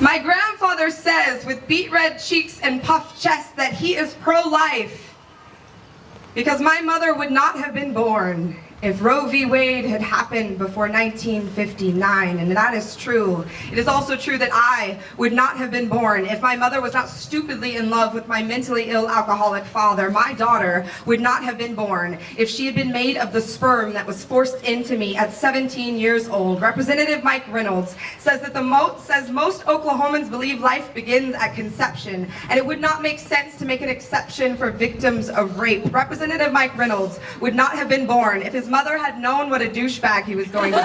My grandfather says with beet red cheeks and puffed chest that he is pro-life because my mother would not have been born if Roe v. Wade had happened before 1959, and that is true. It is also true that I would not have been born if my mother was not stupidly in love with my mentally ill alcoholic father. My daughter would not have been born if she had been made of the sperm that was forced into me at 17 years old. Representative Mike Reynolds says that most Oklahomans believe life begins at conception, and it would not make sense to make an exception for victims of rape. Representative Mike Reynolds would not have been born if his mother had known what a douchebag he was going to be.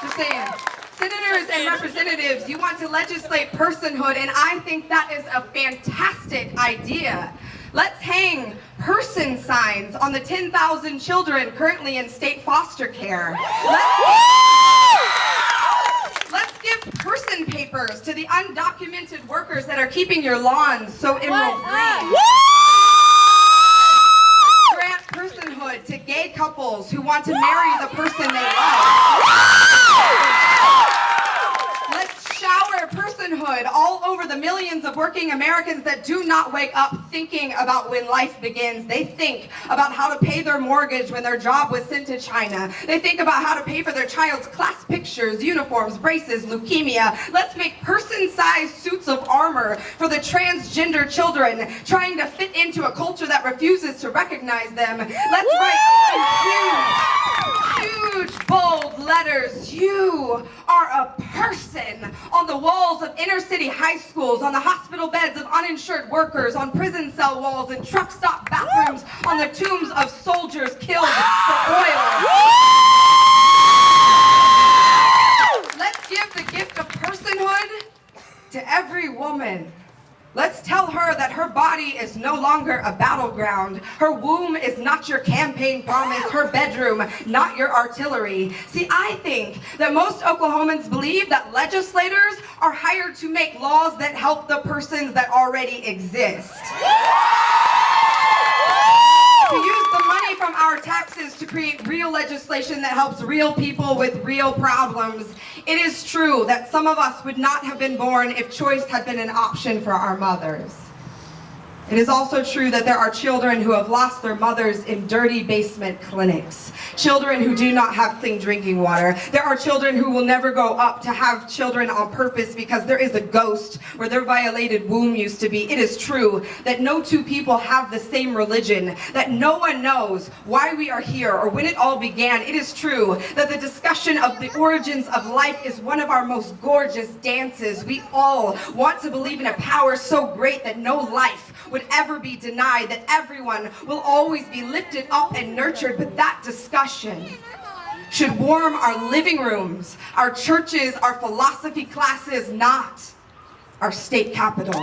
Just saying. Senators and representatives, you want to legislate personhood, and I think that is a fantastic idea. Let's hang person signs on the 10,000 children currently in state foster care. Let's give person papers to the undocumented workers that are keeping your lawns so emerald green. Grant personhood to gay couples who want to marry the person they love. Let's shower personhood all over the millions of working Americans that do not wake up thinking about when life begins. They think about how to pay their mortgage when their job was sent to China. They think about how to pay for their child's class pictures, uniforms, braces, leukemia. Let's make person-sized suits of armor for the transgender children trying to fit into a culture that refuses to recognize them. Let's write huge, bold letters. You are a person on the walls of inner city high schools, on the hospital beds of uninsured workers, on prison cell walls and truck stop bathrooms, on the tombs of soldiers killed for oil. Let's give the gift of personhood to every woman. Let's tell her that her body is no longer a battleground. Her womb is not your campaign promise. Her bedroom, not your artillery. See, I think that most Oklahomans believe that legislators are hired to make laws that help the persons that already exist. To use the money from our taxes to create real legislation that helps real people with real problems. It is true that some of us would not have been born if choice had been an option for our mothers. It is also true that there are children who have lost their mothers in dirty basement clinics. Children who do not have clean drinking water. There are children who will never grow up to have children on purpose because there is a ghost where their violated womb used to be. It is true that no two people have the same religion, that no one knows why we are here or when it all began. It is true that the discussion of the origins of life is one of our most gorgeous dances. We all want to believe in a power so great that no life would ever be denied, that everyone will always be lifted up and nurtured, but that discussion should warm our living rooms, our churches, our philosophy classes, not our state capitol.